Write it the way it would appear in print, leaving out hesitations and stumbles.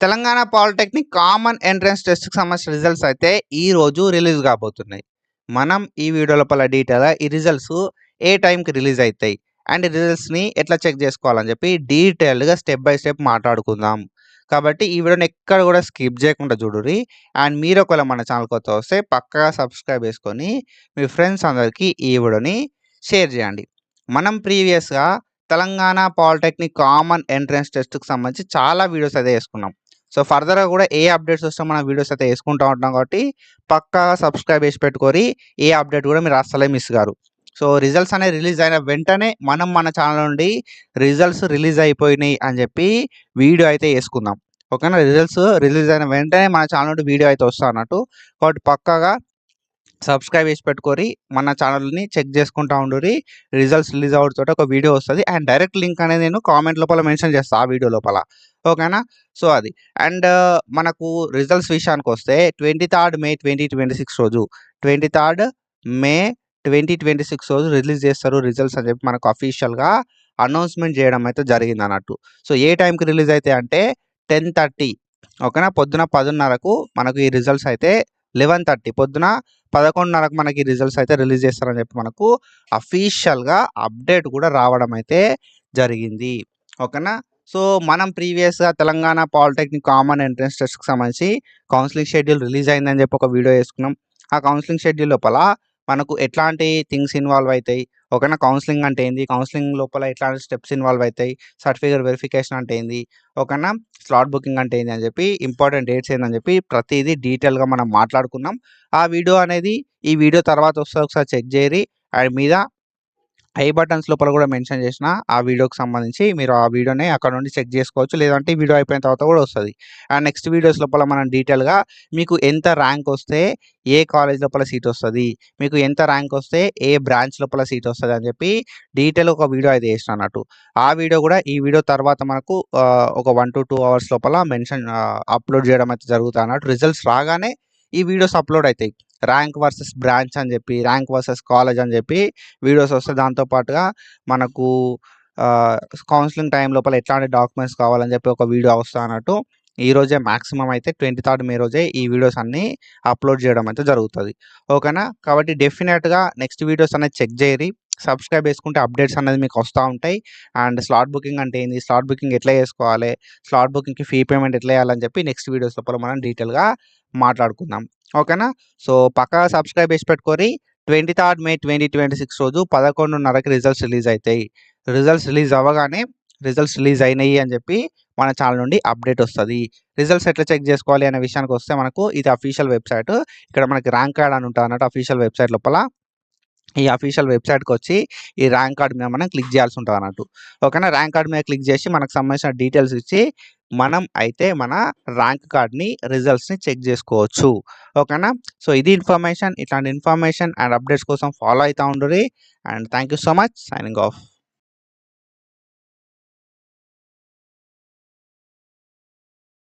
Telangana polytechnic common entrance టెస్ట్‌కి సంబంధించిన results అయితే ఈ రోజు రిలీజ్ కాబోతున్నాయి. మనం ఈ వీడియో లోపల డీటెయిల్‌గా ఈ రిజల్ట్స్ ఏ టైంకి రిలీజ్ అయితాయి? అండ్ రిజల్ట్స్‌ని ఎట్లా చెక్ చేసుకోవాలని చెప్పి డీటెయిల్డ్‌గా స్టెప్ బై స్టెప్ మాట్లాడుకుందాం. కాబట్టి ఈ వీడియోని ఎక్కడ కూడా స్కిప్ చేయకుండా చూడుర్రి. అండ్ మీరు ఒకవేళ మన ఛానల్ కొత్తగా వస్తే పక్కాగా సబ్స్క్రైబ్ చేసుకొని మీ ఫ్రెండ్స్ అందరికీ ఈ వీడియోని షేర్ చేయండి. మనం ప్రీవియస్‌గా తెలంగాణ పాలిటెక్నిక్ కామన్ ఎంట్రన్స్ టెస్ట్‌కి సంబంధించి చాలా వీడియోస్ అయితే చేసుకున్నాం. సో ఫర్దర్‌గా కూడా ఏ అప్డేట్స్ వస్తే మన వీడియోస్ అయితే చేసుకుంటా ఉంటాం కాబట్టి పక్కాగా సబ్స్క్రైబ్ చేసి పెట్టుకోరి. ఏ అప్డేట్ కూడా మీరు అస్సలే మిస్ గారు. సో రిజల్ట్స్ అనేవి రిలీజ్ అయిన వెంటనే మనం మన ఛానల్ నుండి రిజల్ట్స్ రిలీజ్ అయిపోయినాయి అని చెప్పి వీడియో అయితే చేసుకుందాం. ఓకేనా? రిజల్ట్స్ రిలీజ్ అయిన వెంటనే మన ఛానల్ నుండి వీడియో అయితే వస్తా అన్నట్టు. కాబట్టి పక్కాగా సబ్స్క్రైబ్ చేసి పెట్టుకోరి. మన ఛానల్‌ని చెక్ చేసుకుంటా ఉండుర్రి. రిజల్ట్స్ రిలీజ్ అవుడుతోటి ఒక వీడియో వస్తది. అండ్ డైరెక్ట్ లింక్ అనేది నేను కామెంట్ లోపల మెన్షన్ చేస్తా ఆ వీడియో లోపల. ఓకేనా? సో అది. అండ్ మనకు రిజల్ట్స్ విషయానికొస్తే 23 మే 2026 రోజు 23 మే 2026 రోజు రిలీజ్ చేస్తారు రిజల్ట్స్ అని చెప్పి మనకు అఫీషియల్‌గా అనౌన్స్‌మెంట్ చేయడం అయితే జరిగిందన్నట్టు. సో ఏ టైంకి రిలీజ్ అయితాయి అంటే 10:30 ఓకేనా? పొద్దున 10:30కు మనకు ఈ రిజల్ట్స్ అయితే 11:30 పొద్దున 11:30కు మనకి రిజల్ట్స్ అయితే రిలీజ్ చేస్తారని చెప్పి మనకు అఫీషియల్‌గా అప్డేట్ కూడా రావడం అయితే జరిగింది. ఓకేనా? సో మనం ప్రీవియస్‌గా తెలంగాణ పాలిటెక్నిక్ కామన్ ఎంట్రన్స్ టెస్ట్‌కి సంబంధించి కౌన్సెలింగ్ షెడ్యూల్ రిలీజ్ అయిందని చెప్పి ఒక వీడియో చేసుకున్నాం. ఆ కౌన్సెలింగ్ షెడ్యూల్ లోపల మనకు ఎట్లాంటి థింగ్స్ ఇన్వాల్వ్ అయితాయి? ఓకేనా? కౌన్సెలింగ్ అంటే ఏంది? కౌన్సెలింగ్ లోపల ఎట్లాంటి స్టెప్స్ ఇన్వాల్వ్ అయితాయి? సర్టిఫికేట్ వెరిఫికేషన్ అంటే ఏంది? ఓకేనా? స్లాట్ బుకింగ్ అంటే ఏంది అని చెప్పి ఇంపార్టెంట్ డేట్స్ ఏందని చెప్పి ప్రతిదీ డీటెయిల్‌గా మనం మాట్లాడుకున్నాం. ఆ వీడియో అనేది ఈ వీడియో తర్వాత వస్తది ఒకసారి చెక్ చేయరి. అండ్ మీద ఐ బటన్స్ లోపల కూడా మెన్షన్ చేసిన ఆ వీడియోకి సంబంధించి మీరు ఆ వీడియోని అక్కడ నుండి చెక్ చేసుకోవచ్చు. లేదంటే ఈ వీడియో అయిపోయిన తర్వాత కూడా వస్తది. అండ్ నెక్స్ట్ వీడియోస్ లోపల మనం డీటెయిల్‌గా మీకు ఎంత ర్యాంక్ వస్తే ఏ కాలేజ్ లోపల సీట్ వస్తది? మీకు ఎంత ర్యాంక్ వస్తే ఏ బ్రాంచ్ లోపల సీట్ వస్తది అని చెప్పి డీటెయిల్‌గా ఒక వీడియో అయితే చేసిన అన్నట్టు. ఆ వీడియో కూడా ఈ వీడియో తర్వాత మనకు ఒక 1-2 అవర్స్ లోపల అప్‌లోడ్ చేయడం అయితే జరుగుతది అన్నట్టు. రిజల్ట్స్ రాగానే ఈ వీడియోస్ అప్‌లోడ్ అయితాయి. ర్యాంక్ వర్సెస్ బ్రాంచ్ అని చెప్పి, ర్యాంక్ వర్సెస్ కాలేజ్ అని చెప్పి వీడియోస్ వస్తాయి. దాంతో పాటుగా మనకు ఆహ్, కౌన్సెలింగ్ టైం లోపల ఎట్లాంటి డాక్యుమెంట్స్ కావాలని చెప్పి ఒక వీడియో వస్తా అన్నట్టు. ఈరోజే మాక్సిమం అయితే 23 మే రోజే ఈ వీడియోస్ అన్నీ అప్‌లోడ్ చేయడం అయితే జరుగుతది. ఓకేనా? కాబట్టి డెఫినిట్‌గా నెక్స్ట్ వీడియోస్ అనేది చెక్ చేయరి. సబ్స్క్రైబ్ చేసుకుంటే అప్డేట్స్ అనేది మీకు వస్తా ఉంటాయి. అండ్ స్లాట్ బుకింగ్ అంటే ఏంది? స్లాట్ బుకింగ్ ఎట్లా చేసుకోవాలి? స్లాట్ బుకింగ్‌కి ఫీ పేమెంట్ ఎట్లా చేయాలని చెప్పి నెక్స్ట్ వీడియోస్ లోపల మనం డీటెయిల్‌గా మాట్లాడుకుందాం. ఓకేనా? సో పక్కాగా సబ్స్క్రైబ్ చేసి పెట్టుకోరి. 23 మే 2026 రోజు 11:30కి రిజల్ట్స్ రిలీజ్ అయితాయి. రిజల్ట్స్ రిలీజ్ అవ్వగానే రిజల్ట్స్ రిలీజ్ అయినాయి అని చెప్పి మన ఛానల్ నుండి అప్డేట్ వస్తది. రిజల్ట్స్ ఎట్లా చెక్ చేసుకోవాలి అనే విషయానికొస్తే మనకు ఇది అఫీషియల్ వెబ్‌సైట్. ఇక్కడ మనకి ర్యాంక్ కార్డ్ అని ఉంటదన్నట్టు అఫీషియల్ వెబ్‌సైట్ లోపల. ఈ అఫీషియల్ వెబ్‌సైట్‌కొచ్చి ఈ ర్యాంక్ కార్డ్ మీద మనం క్లిక్ చేయాల్సి ఉంటదన్నట్టు. ఓకేనా? ర్యాంక్ కార్డ్ మీద క్లిక్ చేసి మనకు సంబంధించిన డీటెయిల్స్ ఇచ్చి మనం అయితే మన ర్యాంక్ కార్డ్‌ని రిజల్ట్స్‌ని చెక్ చేసుకోవచ్చు. ఓకేనా? సో ఇది ఇన్ఫర్మేషన్. ఇట్లాంటి ఇన్ఫర్మేషన్ అండ్ అప్డేట్స్ కోసం ఫాలో అయితా ఉండుర్రి. And thank you so much. Signing of.